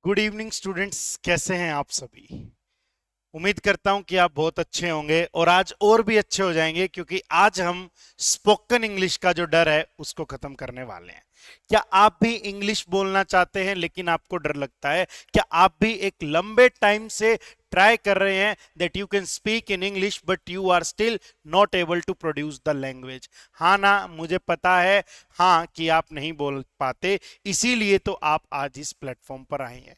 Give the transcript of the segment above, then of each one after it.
Good evening students, कैसे हैं आप सभी। उम्मीद करता हूं कि आप बहुत अच्छे होंगे और आज और भी अच्छे हो जाएंगे, क्योंकि आज हम स्पोकन इंग्लिश का जो डर है उसको खत्म करने वाले हैं। क्या आप भी इंग्लिश बोलना चाहते हैं लेकिन आपको डर लगता है? क्या आप भी एक लंबे टाइम से ट्राई कर रहे हैं that you can speak in English but you are still not able to produce the language? हाँ ना, मुझे पता है हाँ कि आप नहीं बोल पाते, इसीलिए तो आप आज इस प्लेटफॉर्म पर आए हैं।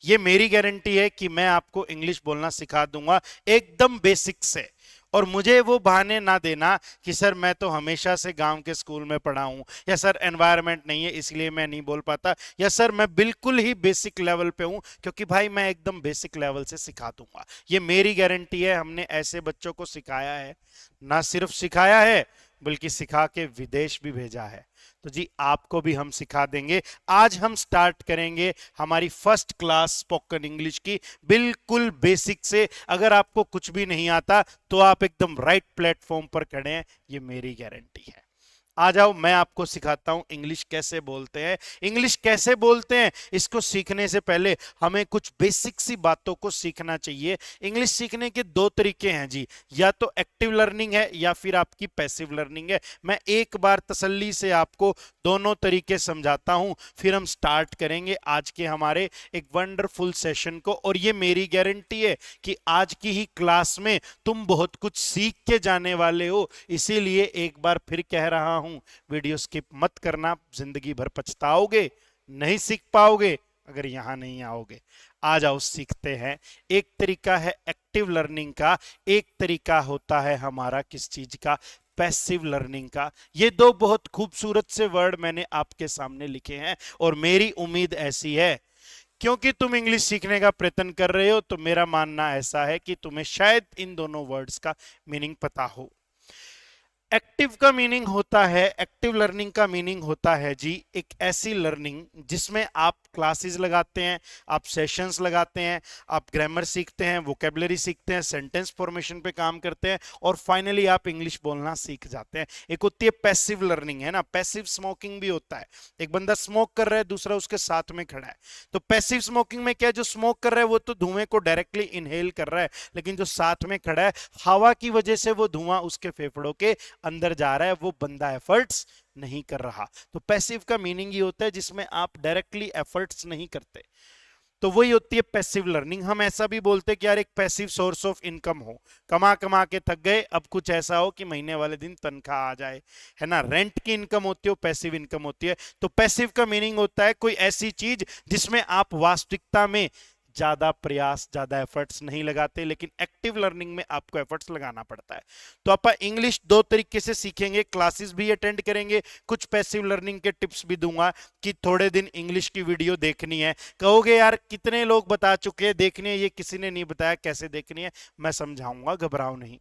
ये मेरी गारंटी है कि मैं आपको इंग्लिश बोलना सिखा दूंगा एकदम बेसिक से। और मुझे वो बहाने ना देना कि सर मैं तो हमेशा से गांव के स्कूल में पढ़ा हूं, या सर एनवायरनमेंट नहीं है इसलिए मैं नहीं बोल पाता, या सर मैं बिल्कुल ही बेसिक लेवल पे हूं। क्योंकि भाई मैं एकदम बेसिक लेवल से सिखा दूंगा, ये मेरी गारंटी है। हमने ऐसे बच्चों को सिखाया है, ना सिर्फ सिखाया है बल्कि सिखा के विदेश भी भेजा है। तो जी आपको भी हम सिखा देंगे। आज हम स्टार्ट करेंगे हमारी फर्स्ट क्लास स्पोकन इंग्लिश की, बिल्कुल बेसिक से। अगर आपको कुछ भी नहीं आता तो आप एकदम राइट प्लेटफॉर्म पर खड़े हैं, ये मेरी गारंटी है। आ जाओ, मैं आपको सिखाता हूं इंग्लिश कैसे बोलते हैं। इंग्लिश कैसे बोलते हैं इसको सीखने से पहले हमें कुछ बेसिक सी बातों को सीखना चाहिए। इंग्लिश सीखने के दो तरीके हैं जी, या तो एक्टिव लर्निंग है या फिर आपकी पैसिव लर्निंग है। मैं एक बार तसल्ली से आपको दोनों तरीके समझाता हूं, फिर हम स्टार्ट करेंगे आज के हमारे एक वंडरफुल सेशन को। और ये मेरी गारंटी है कि आज की ही क्लास में तुम बहुत कुछ सीख के जाने वाले हो। इसीलिए एक बार फिर कह रहा हूं, वीडियो स्किप मत करना, जिंदगी भर पछताओगे, नहीं सीख पाओगे अगर यहां नहीं आओगे। आ जाओ सीखते हैं। एक तरीका है एक्टिव लर्निंग का, एक तरीका होता है हमारा किस चीज का, पैसिव लर्निंग का। ये दो बहुत खूबसूरत से वर्ड मैंने आपके सामने लिखे हैं और मेरी उम्मीद ऐसी है, क्योंकि तुम इंग्लिश सीखने का प्रयत्न कर रहे हो तो मेरा मानना ऐसा है कि तुम्हें शायद इन दोनों वर्ड्स का मीनिंग पता हो। एक्टिव का मीनिंग होता है, एक्टिव लर्निंग का मीनिंग होता है जी एक ऐसी लर्निंग जिसमें आप क्लासेस लगाते हैं, आप सेशंस लगाते हैं, आप ग्रामर सीखते हैं, वोकेबलरी सीखते हैं, सेंटेंस फॉर्मेशन पे काम करते हैं और फाइनली आप इंग्लिश बोलना सीख जाते हैं। एक होती है पैसिव लर्निंग, है ना, पैसिव स्मोकिंग भी होता है। एक बंदा स्मोक कर रहा है, दूसरा उसके साथ में खड़ा है। तो पैसिव स्मोकिंग में क्या है, जो स्मोक कर रहा है वो तो धुएं को डायरेक्टली इनहेल कर रहा है, लेकिन जो साथ में खड़ा है हवा की वजह से वो धुआं उसके फेफड़ों के अंदर जा रहा है, वो बंदा एफर्ट्स नहीं कर रहा। तो पैसिव का मीनिंग ये होता है जिसमें आप डायरेक्टली एफर्ट्स नहीं करते, तो वही होती है पैसिव लर्निंग। हम ऐसा भी बोलते हैं कि यार एक पैसिव सोर्स ऑफ इनकम हो, कमा कमा के थक गए, अब कुछ ऐसा हो कि महीने वाले दिन तनख्वाह आ जाए, है ना। रेंट की इनकम होती है, पैसिव इनकम होती है। तो पैसिव का मीनिंग होता है कोई ऐसी चीज जिसमें आप वास्तविकता में ज्यादा प्रयास, ज्यादा एफर्ट्स नहीं लगाते, लेकिन एक्टिव लर्निंग में आपको एफर्ट्स लगाना पड़ता है। तो आप इंग्लिश दो तरीके से सीखेंगे, क्लासेस भी अटेंड करेंगे, कुछ पैसिव लर्निंग के टिप्स भी दूंगा कि थोड़े दिन इंग्लिश की वीडियो देखनी है। कहोगे यार कितने लोग बता चुके हैं देखनी है, ये किसी ने नहीं बताया कैसे देखनी है। मैं समझाऊंगा, घबराओ नहीं।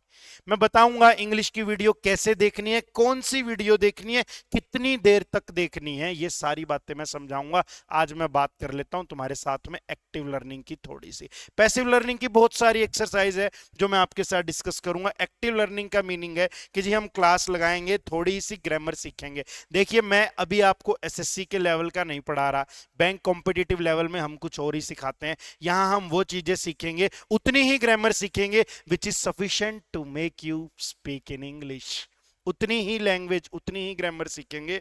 मैं बताऊंगा इंग्लिश की वीडियो कैसे देखनी है, कौन सी वीडियो देखनी है, कितनी देर तक देखनी है, ये सारी बातें मैं समझाऊंगा। आज मैं बात कर लेता हूं तुम्हारे साथ में एक्टिव लर्निंग की थोड़ी सी। पैसिव लर्निंग की बहुत सारी एक्सरसाइज है जो मैं आपके साथ डिस्कस करूंगा। एक्टिव लर्निंग का मीनिंग है कि जी हम क्लास लगाएंगे, थोड़ी सी ग्रामर सीखेंगे। देखिए मैं अभी आपको एसएससी के लेवल का नहीं पढ़ा रहा, बैंक कॉम्पिटिटिव लेवल में हम कुछ और ही सिखाते हैं। यहां हम वो चीजें सीखेंगे, उतनी ही ग्रामर सीखेंगे which is sufficient to make you speak in English. उतनी ही लैंग्वेज, उतनी ही ग्रामर सीखेंगे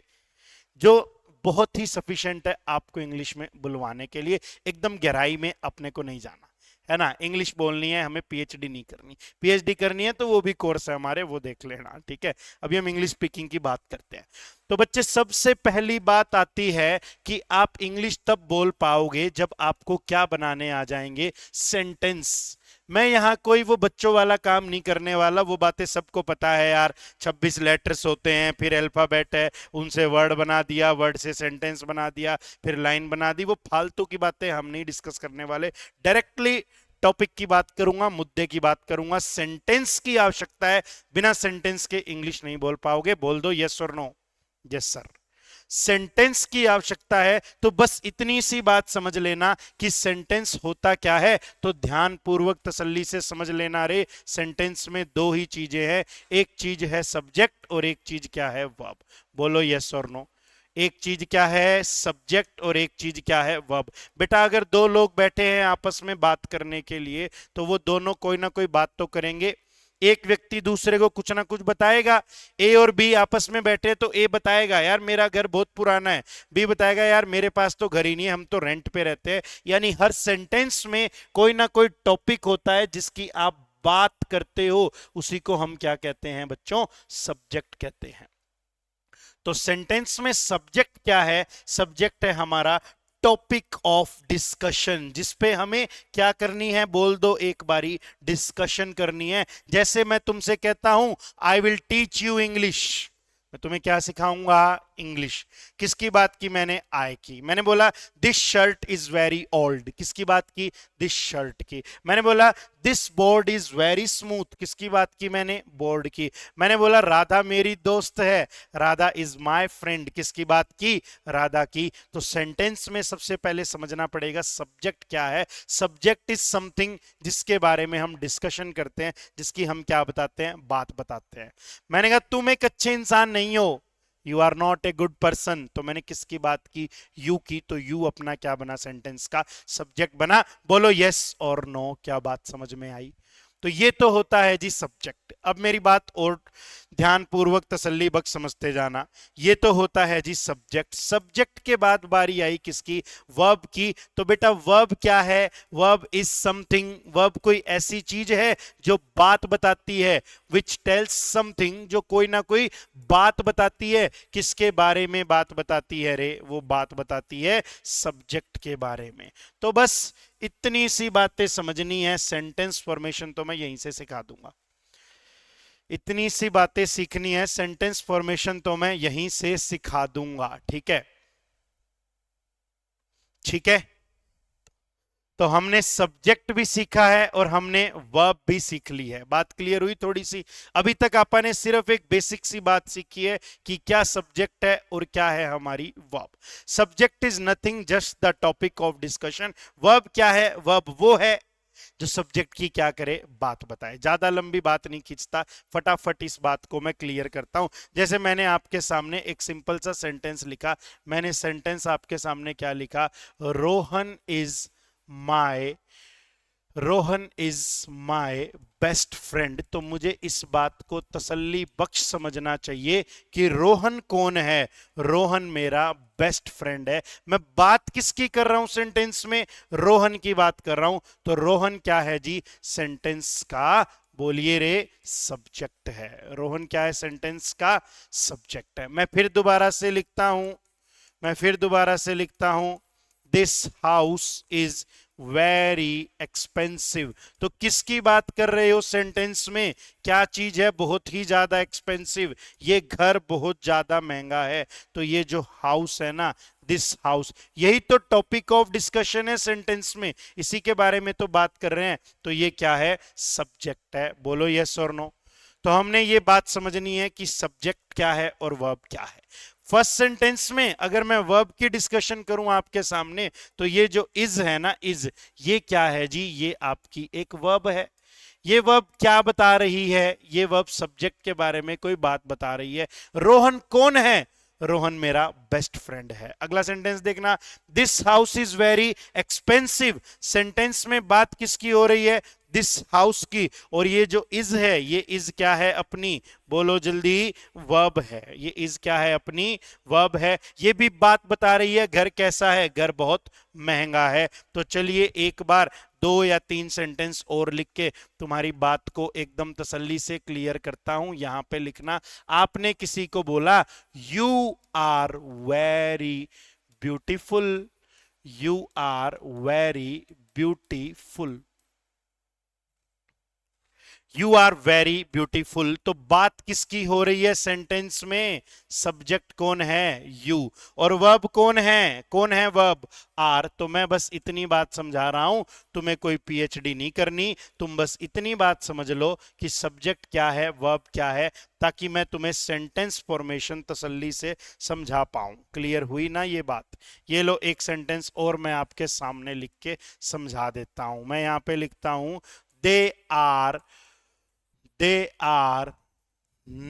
जो बहुत ही सफिशिएंट है आपको इंग्लिश में बुलवाने के लिए। एकदम गहराई में अपने को नहीं जाना, है ना। इंग्लिश बोलनी है, हमें पीएचडी नहीं करनी। पीएचडी करनी है तो वो भी कोर्स है हमारे, वो देख लेना, ठीक है। अभी हम इंग्लिश स्पीकिंग की बात करते हैं। तो बच्चे सबसे पहली बात आती है कि आप इंग्लिश तब बोल पाओगे जब आपको क्या बनाने आ जाएंगे, सेंटेंस। मैं यहां कोई वो बच्चों वाला काम नहीं करने वाला, वो बातें सबको पता है यार। 26 लेटर्स होते हैं, फिर अल्फाबेट है, उनसे वर्ड बना दिया, वर्ड से सेंटेंस बना दिया, फिर लाइन बना दी। वो फालतू की बातें हम नहीं डिस्कस करने वाले। डायरेक्टली टॉपिक की बात करूंगा, मुद्दे की बात करूंगा। सेंटेंस की आवश्यकता है, बिना सेंटेंस के इंग्लिश नहीं बोल पाओगे। बोल दो यस और नो। Yes sir. सेंटेंस की आवश्यकता है, तो बस इतनी सी बात समझ लेना कि सेंटेंस होता क्या है। तो ध्यान पूर्वक तसल्ली से समझ लेना रे, सेंटेंस में दो ही चीजें हैं, एक चीज है सब्जेक्ट और एक चीज क्या है, वर्ब। बोलो यस और नो। एक चीज क्या है सब्जेक्ट और एक चीज क्या है वर्ब। बेटा अगर दो लोग बैठे हैं आपस में बात करने के लिए तो वो दोनों कोई ना कोई बात तो करेंगे। एक व्यक्ति दूसरे को कुछ ना कुछ बताएगा। ए और बी आपस में बैठे तो ए बताएगा यार मेरा घर बहुत पुराना है, बी बताएगा यार मेरे पास तो घर ही नहीं है, हम तो रेंट पे रहते हैं। यानी हर सेंटेंस में कोई ना कोई टॉपिक होता है जिसकी आप बात करते हो, उसी को हम क्या कहते हैं बच्चों, सब्जेक्ट कहते हैं। तो सेंटेंस में सब्जेक्ट क्या है, सब्जेक्ट है हमारा टॉपिक ऑफ डिस्कशन, जिसपे हमें क्या करनी है, बोल दो एक बारी, डिस्कशन करनी है। जैसे मैं तुमसे कहता हूं I will teach you English, मैं तुम्हें क्या सिखाऊंगा, इंग्लिश। किसकी बात की मैंने, आई की। मैंने बोला this shirt is very old, किसकी बात की, दिस शर्ट की। मैंने बोला this board is very smooth, किसकी बात की मैंने, बोर्ड की। मैंने बोला राधा मेरी दोस्त है, राधा इज माय फ्रेंड, किसकी बात की, राधा की। तो सेंटेंस में सबसे पहले समझना पड़ेगा सब्जेक्ट क्या है। सब्जेक्ट इज समथिंग जिसके बारे में हम डिस्कशन करते हैं, जिसकी हम क्या बताते हैं, बात बताते हैं। मैंने कहा तुम एक अच्छे इंसान नहीं हो, you are not a good person, तो मैंने किसकी बात की, यू की। तो यू अपना क्या बना, सेंटेंस का सब्जेक्ट बना। बोलो यस और नो, क्या बात समझ में आई। तो ये तो होता है जी सब्जेक्ट। अब मेरी बात और ध्यानपूर्वक तसल्ली बख्श समझते जाना। ये तो होता है जी सब्जेक्ट। सब्जेक्ट के बाद बारी आई किसकी, वर्ब की। तो बेटा वर्ब क्या है, वर्ब इज समथिंग, वर्ब कोई ऐसी चीज है जो बात बताती है, विच टेल्स समथिंग, जो कोई ना कोई बात बताती है। किसके बारे में बात बताती है रे, वो बात बताती है सब्जेक्ट के बारे में। तो बस इतनी सी बातें समझनी है, सेंटेंस फॉर्मेशन तो मैं यहीं से सिखा दूंगा। इतनी सी बातें सीखनी है, सेंटेंस फॉर्मेशन तो मैं यहीं से सिखा दूंगा। ठीक है, ठीक है। तो हमने सब्जेक्ट भी सीखा है और हमने वर्ब भी सीख ली है। बात क्लियर हुई थोड़ी सी। अभी तक आपने ने सिर्फ एक बेसिक सी बात सीखी है कि क्या सब्जेक्ट है और क्या है हमारी verb. Subject is nothing just the topic of discussion. Verb क्या है, वर्ब वो है जो सब्जेक्ट की क्या करे, बात बताए। ज्यादा लंबी बात नहीं खींचता, फटाफट इस बात को मैं क्लियर करता हूं। जैसे मैंने आपके सामने एक सिंपल सा सेंटेंस लिखा। मैंने सेंटेंस आपके सामने क्या लिखा, Rohan is my, Rohan is my best friend. तो मुझे इस बात को तसल्ली बख्श समझना चाहिए कि रोहन कौन है, रोहन मेरा बेस्ट फ्रेंड है। मैं बात किसकी कर रहा हूं सेंटेंस में, रोहन की बात कर रहा हूं। तो रोहन क्या है जी, सेंटेंस का, बोलिए रे, सब्जेक्ट है। रोहन क्या है, सेंटेंस का सब्जेक्ट है। मैं फिर दोबारा से लिखता हूं, मैं फिर दोबारा से लिखता हूं, this house is very expensive. तो किसकी बात कर रहे हो सेंटेंस में, क्या चीज है बहुत ही ज्यादा एक्सपेंसिव, ये घर बहुत ज्यादा महंगा है। तो ये जो हाउस है ना, दिस हाउस, यही तो टॉपिक ऑफ डिस्कशन है सेंटेंस में, इसी के बारे में तो बात कर रहे हैं। तो ये क्या है, सब्जेक्ट है। बोलो यस और नो। तो हमने ये बात समझनी है कि सब्जेक्ट क्या है और वर्ब क्या है। फर्स्ट सेंटेंस में अगर मैं वर्ब की डिस्कशन करूं आपके सामने, तो ये जो इज है ना, इज, ये क्या है जी, ये आपकी एक वर्ब है। ये वर्ब क्या बता रही है, ये वर्ब सब्जेक्ट के बारे में कोई बात बता रही है। रोहन कौन है, रोहन मेरा बेस्ट फ्रेंड है। अगला सेंटेंस देखना, this house is very expensive. Sentence में बात किसकी हो रही है, दिस हाउस की। और ये जो इज है, ये इज क्या है, अपनी, बोलो जल्दी, वर्ब है। ये इज क्या है, अपनी वर्ब है। ये भी बात बता रही है घर कैसा है, घर बहुत महंगा है। तो चलिए एक बार 2 या 3 सेंटेंस और लिख के तुम्हारी बात को एकदम तसल्ली से क्लियर करता हूं। यहां पे लिखना, आपने किसी को बोला you are very beautiful, you are very beautiful, you are very beautiful. तो बात किसकी हो रही है सेंटेंस में, सब्जेक्ट कौन है, यू, और वर्ब कौन है, कौन है वर्ब, आर। तो मैं बस इतनी बात समझा रहा हूं, तुम्हें कोई पीएचडी नहीं करनी, तुम बस इतनी बात समझ लो कि सब्जेक्ट क्या है, वर्ब क्या है, ताकि मैं तुम्हें सेंटेंस फॉर्मेशन तसल्ली से समझा पाऊं। क्लियर हुई ना ये बात। ये लो एक सेंटेंस और मैं आपके सामने लिख के समझा देता हूं। मैं यहां पे लिखता हूं, they are, they are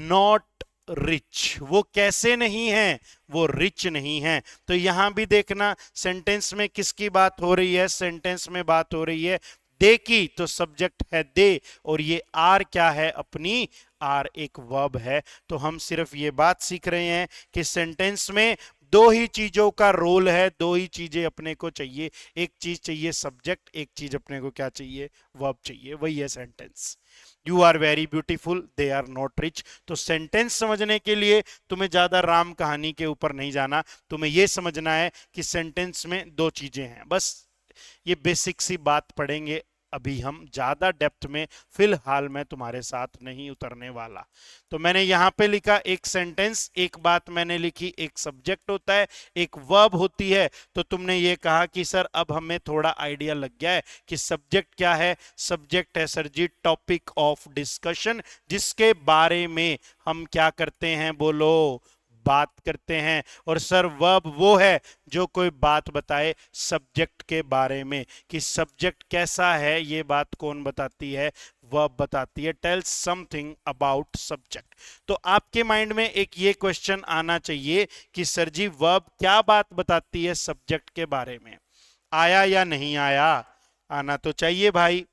not rich, वो कैसे नहीं है, वो रिच नहीं है। तो यहां भी देखना सेंटेंस में किसकी बात हो रही है, सेंटेंस में बात हो रही है दे की, तो सब्जेक्ट है दे, और ये आर क्या है, अपनी आर एक वर्ब है। तो हम सिर्फ ये बात सीख रहे हैं कि सेंटेंस में दो ही चीजों का रोल है, दो ही चीजें अपने को चाहिए, एक चीज चाहिए सब्जेक्ट, एक चीज अपने को क्या चाहिए, वर्ब चाहिए, वही है sentence. You are very beautiful, they are not rich. तो सेंटेंस समझने के लिए तुम्हें ज्यादा राम कहानी के ऊपर नहीं जाना, तुम्हें यह समझना है कि सेंटेंस में दो चीजें हैं बस। ये बेसिक सी बात पढ़ेंगे अभी हम, ज्यादा डेप्थ में फिलहाल मैं तुम्हारे साथ नहीं उतरने वाला। तो मैंने यहां पे लिखा एक सेंटेंस, एक बात मैंने लिखी, एक सब्जेक्ट होता है, एक वर्ब होती है। तो तुमने ये कहा कि सर अब हमें थोड़ा आइडिया लग गया है कि सब्जेक्ट क्या है। सब्जेक्ट है sir ji topic of discussion, जिसके बारे में हम क्या करते हैं, बोलो, बात करते हैं। और सर वर्ब वो है जो कोई बात बताए सब्जेक्ट के बारे में, कि सब्जेक्ट कैसा है ये बात कौन बताती है, वर्ब बताती है, टेल समथिंग अबाउट सब्जेक्ट। तो आपके माइंड में एक ये क्वेश्चन आना चाहिए कि सर जी वर्ब क्या बात बताती है सब्जेक्ट के बारे में। आया या नहीं आया, आना तो चाहिए भाई,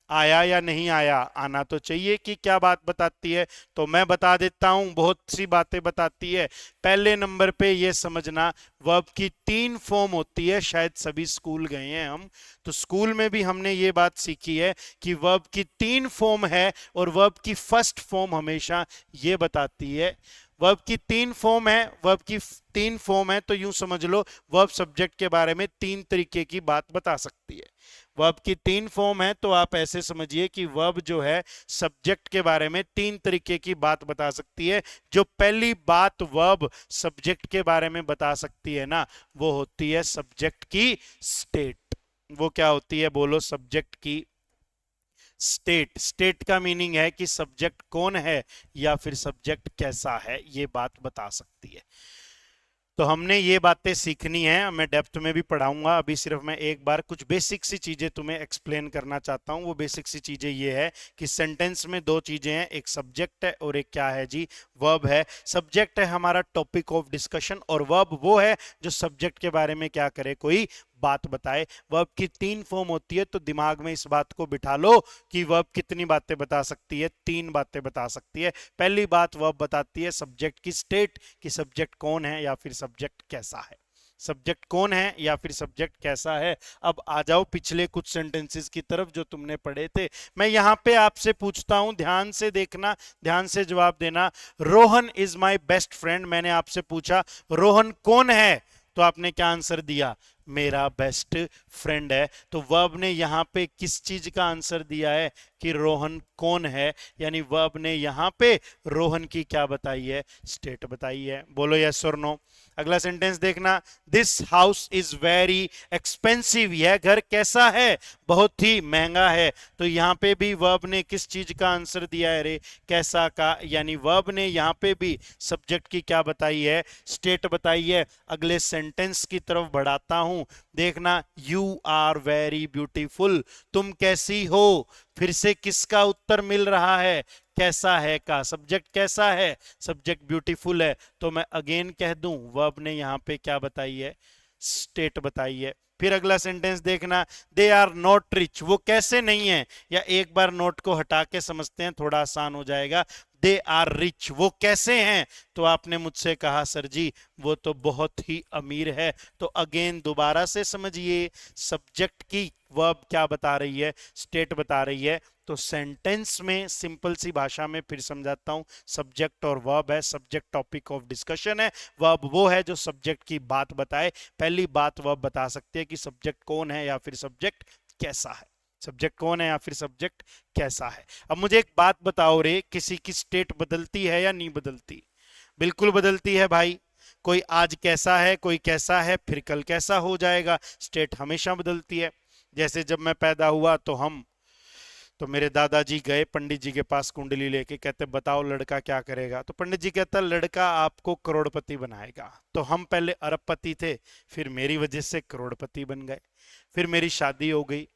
आया या नहीं आया, आना तो चाहिए कि क्या बात बताती है। तो मैं बता देता हूं, बहुत सी बातें बताती है। पहले नंबर पे ये समझना, वर्ब की तीन फॉर्म होती है, शायद सभी स्कूल गए हैं हम, तो स्कूल में भी हमने ये बात सीखी है कि वर्ब की तीन फॉर्म है, और वर्ब की फर्स्ट फॉर्म हमेशा ये बताती है, वर्ब की तीन फॉर्म है, वर्ब की तीन फॉर्म है, तो यूं समझ लो वर्ब सब्जेक्ट के बारे में तीन तरीके की बात बता सकती है। वर्ब की तीन फॉर्म है, तो आप ऐसे समझिए कि वर्ब जो है सब्जेक्ट के बारे में तीन तरीके की बात बता सकती है। जो पहली बात वर्ब सब्जेक्ट के बारे में बता सकती है ना, वो होती है सब्जेक्ट की स्टेट। वो क्या होती है, बोलो, सब्जेक्ट की स्टेट। स्टेट का मीनिंग है कि सब्जेक्ट कौन है या फिर सब्जेक्ट कैसा है, ये बात बता सकती है। तो हमने ये बातें सीखनी है, मैं डेप्थ में भी पढ़ाऊंगा, अभी सिर्फ मैं एक बार कुछ बेसिक सी चीजें तुम्हें एक्सप्लेन करना चाहता हूं। वो बेसिक सी चीजें ये है कि सेंटेंस में दो चीजें हैं, एक सब्जेक्ट है और एक क्या है जी, वर्ब है। सब्जेक्ट है हमारा टॉपिक ऑफ डिस्कशन, और वर्ब वो है जो सब्जेक्ट के बारे में क्या करे, कोई बात बताए। वर्ब की तीन फॉर्म होती है, तो दिमाग में इस बात को बिठा लो कि वर्ब कितनी बातें बता सकती है, तीन बातें बता सकती है। पहली बात वर्ब बताती है सब्जेक्ट की स्टेट, कि सब्जेक्ट कौन है या फिर सब्जेक्ट कैसा है, सब्जेक्ट कौन है या फिर सब्जेक्ट कैसा है। अब आ जाओ पिछले कुछ सेंटेंसेस की तरफ जो तुमने पढ़े थे। मैं यहां पे आपसे पूछता हूं, ध्यान से देखना, ध्यान से जवाब देना। Rohan is my best friend, मैंने आपसे पूछा रोहन कौन है, तो आपने क्या आंसर दिया, मेरा बेस्ट फ्रेंड है। तो वर्ब ने यहां पे किस चीज का आंसर दिया है, कि रोहन कौन है, यानी वर्ब ने यहां पे रोहन की क्या बताई है, स्टेट बताई है। बोलो यस और नो। अगला सेंटेंस देखना, this house is very expensive, यह घर कैसा है, बहुत ही महंगा है। तो यहां पे भी वर्ब ने किस चीज का आंसर दिया है रे, कैसा का, यानी वर्ब ने यहां पे भी सब्जेक्ट की क्या बताई है, स्टेट बताई है। अगले सेंटेंस की तरफ बढ़ाता हूं, देखना, यू आर वेरी ब्यूटीफुल, तुम कैसी हो, फिर से किसका उत्तर मिल रहा है, कैसा है का। सब्जेक्ट कैसा है, सब्जेक्ट ब्यूटीफुल है, तो मैं अगेन कह दूं वर्ब ने यहां पे क्या बताई है, स्टेट बताई है। फिर अगला सेंटेंस देखना, दे आर नॉट रिच, वो कैसे नहीं है, या एक बार नोट को हटा के समझते हैं, थोड़ा आसान हो जाएगा। दे आर रिच, वो कैसे हैं, तो आपने मुझसे कहा सर जी वो तो बहुत ही अमीर है। तो अगेन दोबारा से समझिए, सब्जेक्ट की वर्ब क्या बता रही है, स्टेट बता रही है। तो सेंटेंस में सिंपल सी भाषा में फिर समझाता हूं, सब्जेक्ट और वर्ब है, सब्जेक्ट टॉपिक ऑफ डिस्कशन है, वर्ब वो है जो सब्जेक्ट की बात बताए। पहली बात वर्ब बता सकती है कि सब्जेक्ट कौन है या फिर सब्जेक्ट कैसा है, सब्जेक्ट कौन है या फिर सब्जेक्ट कैसा है। अब मुझे एक बात बताओ रे, किसी की स्टेट बदलती है या नहीं बदलती, बिल्कुल बदलती है भाई। कोई आज कैसा है, कोई कैसा है, फिर कल कैसा हो जाएगा, स्टेट हमेशा बदलती है। जैसे जब मैं पैदा हुआ तो मेरे दादाजी गए पंडित जी के पास कुंडली लेके, कहते बताओ लड़का क्या करेगा, तो पंडित जी कहता लड़का आपको करोड़पति बनाएगा। तो हम पहले अरबपति थे, फिर मेरी वजह से करोड़पति बन गए, फिर मेरी शादी हो गई,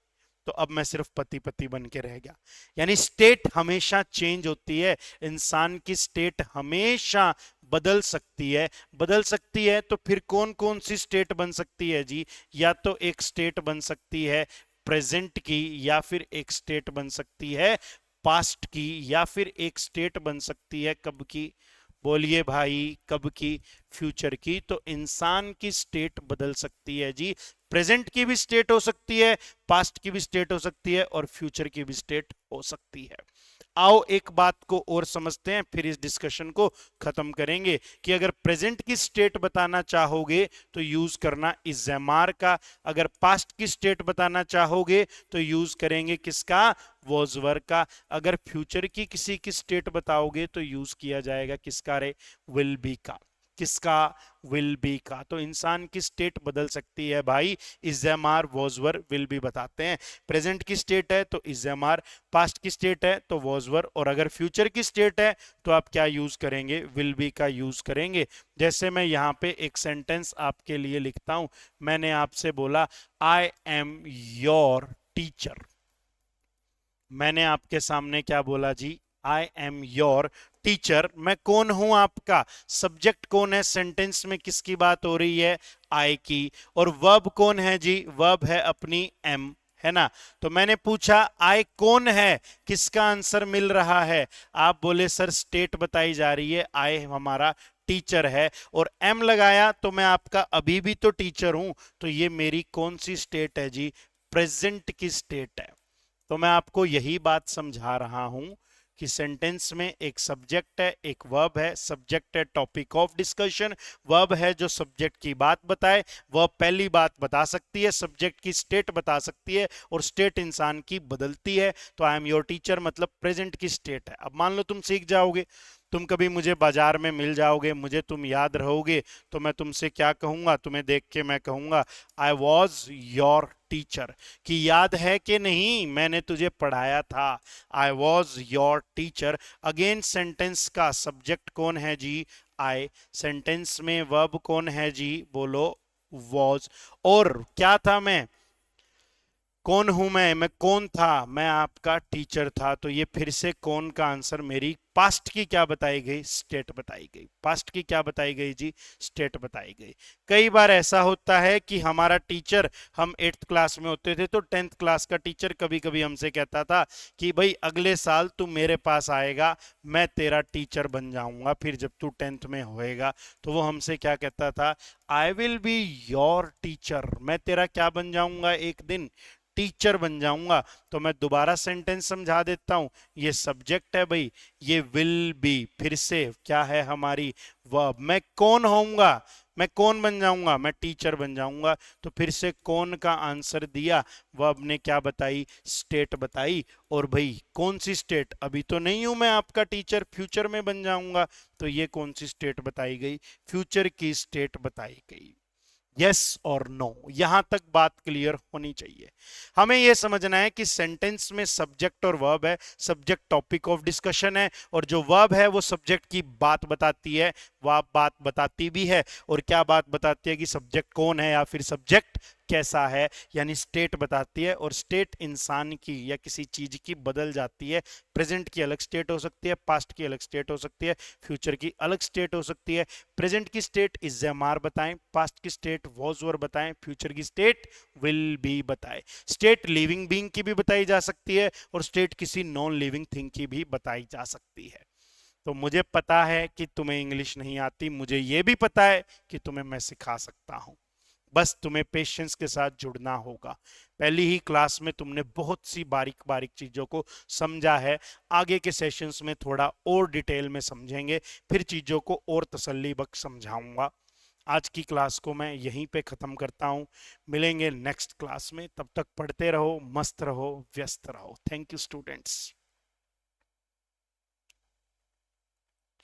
तो अब मैं सिर्फ पति पति बन के रह गया। यानी स्टेट हमेशा चेंज होती है, इंसान की स्टेट हमेशा बदल सकती है। बदल सकती है तो फिर कौन कौन सी स्टेट बन सकती है जी? या तो एक स्टेट बन सकती है प्रेजेंट की, या फिर एक स्टेट बन सकती है पास्ट की, या फिर एक स्टेट बन सकती है कब की? बोलिए भाई, कब की? फ्यूचर की। तो इंसान की स्टेट बदल सकती है जी। प्रेजेंट की भी स्टेट हो सकती है, पास्ट की भी स्टेट हो सकती है, और फ्यूचर की भी स्टेट हो सकती है। आओ एक बात को और समझते हैं, फिर इस डिस्कशन को खत्म करेंगे कि अगर प्रेजेंट की स्टेट बताना चाहोगे तो यूज करना इज एम आर का, अगर पास्ट की स्टेट बताना चाहोगे तो यूज करेंगे किसका? वॉज वर का। अगर फ्यूचर की किसी की स्टेट बताओगे तो यूज किया जाएगा किसका रे? विल बी का। किसका? विल बी का। तो इंसान की स्टेट बदल सकती है भाई, is am are was were will be बताते हैं। प्रेजेंट की स्टेट है तो इज एम आर, पास्ट की स्टेट है तो वॉज वर, और अगर फ्यूचर की स्टेट है तो आप क्या यूज करेंगे? विल बी का यूज करेंगे। जैसे मैं यहां पे एक सेंटेंस आपके लिए लिखता हूं, मैंने आपसे बोला आई एम योर टीचर। मैंने आपके सामने क्या बोला जी? I am your teacher. मैं कौन हूं आपका? सब्जेक्ट कौन है सेंटेंस में? किसकी बात हो रही है? आई की। और वर्ब कौन है जी? वर्ब है अपनी एम, है ना? तो मैंने पूछा आई कौन है, किसका आंसर मिल रहा है? आप बोले सर स्टेट बताई जा रही है, आई हमारा टीचर है, और एम लगाया तो मैं आपका अभी भी तो टीचर हूं। तो ये मेरी कौन सी स्टेट है जी? प्रेजेंट की स्टेट है। तो मैं आपको यही बात समझा रहा हूं कि सेंटेंस में एक सब्जेक्ट है, एक वर्ब है। सब्जेक्ट है टॉपिक ऑफ डिस्कशन, वर्ब है जो सब्जेक्ट की बात बताए। वर्ब पहली बात बता सकती है, सब्जेक्ट की स्टेट बता सकती है, और स्टेट इंसान की बदलती है। तो आई एम योर टीचर मतलब प्रेजेंट की स्टेट है। अब मान लो तुम सीख जाओगे, तुम कभी मुझे बाजार में मिल जाओगे, मुझे तुम याद रहोगे, तो मैं तुमसे क्या कहूंगा? तुम्हें देख के मैं कहूंगा आई वॉज योर टीचर। कि याद है कि नहीं, मैंने तुझे पढ़ाया था। I was your teacher. Again sentence का सब्जेक्ट कौन है जी? आई। सेंटेंस में वर्ब कौन है जी? बोलो वॉज। और क्या था मैं? कौन हूं मैं कौन था? मैं आपका टीचर था। तो ये फिर से कौन का आंसर मेरी पास्ट की क्या बताई गई? स्टेट बताई गई। पास्ट की क्या बताई गई जी? स्टेट बताई गई। कई बार ऐसा होता है कि हमारा टीचर, हम 8th क्लास में होते थे तो 10th क्लास का टीचर कभी कभी हमसे कहता था कि भाई अगले साल तू मेरे पास आएगा, मैं तेरा टीचर बन जाऊंगा। फिर जब तू 10th में होएगा तो वो हमसे क्या कहता था? I will be your teacher. मैं तेरा क्या बन जाऊंगा? एक दिन टीचर बन जाऊंगा। तो मैं दोबारा सेंटेंस समझा देता हूं। ये सब्जेक्ट है भाई, ये विल बी फिर से क्या है? हमारी वर्ब। मैं कौन होऊंगा? मैं कौन बन जाऊंगा? मैं टीचर बन जाऊंगा। तो फिर से कौन का आंसर दिया? वर्ब ने क्या बताई? स्टेट बताई। और भाई कौन सी स्टेट? अभी तो नहीं हूं मैं आपका टीचर, फ्यूचर में बन जाऊंगा। तो ये कौन सी स्टेट बताई गई? फ्यूचर की स्टेट बताई गई। यस और नो, यहां तक बात क्लियर होनी चाहिए। हमें यह समझना है कि सेंटेंस में सब्जेक्ट और वर्ब है। सब्जेक्ट टॉपिक ऑफ डिस्कशन है, और जो वर्ब है वो सब्जेक्ट की बात बताती है। वह बात बताती भी है, और क्या बात बताती है? कि सब्जेक्ट कौन है या फिर सब्जेक्ट कैसा है, यानी स्टेट बताती है। और स्टेट इंसान की या किसी चीज की बदल जाती है। प्रेजेंट की अलग स्टेट हो सकती है, पास्ट की अलग स्टेट हो सकती है, फ्यूचर की अलग स्टेट हो सकती है। प्रेजेंट की स्टेट इज एम आर बताएं, पास्ट की स्टेट वॉज वर बताएं, फ्यूचर की स्टेट विल बी बताएं। स्टेट लिविंग बीइंग की भी बताई जा सकती है, और स्टेट किसी नॉन लिविंग थिंग की भी बताई जा सकती है। तो मुझे पता है कि तुम्हें इंग्लिश नहीं आती, मुझे यह भी पता है कि तुम्हें मैं सिखा सकता हूं। बस तुम्हें पेशेंस के साथ जुड़ना होगा। पहली ही क्लास में तुमने बहुत सी बारीक बारीक चीजों को समझा है। आगे के सेशंस में थोड़ा और डिटेल में समझेंगे, फिर चीजों को और तसल्ली बख्श समझाऊंगा। आज की क्लास को मैं यहीं पे ख़त्म करता हूं। मिलेंगे नेक्स्ट क्लास में, तब तक पढ़ते रहो, मस्त रहो, व्यस्त रहो। Thank you students.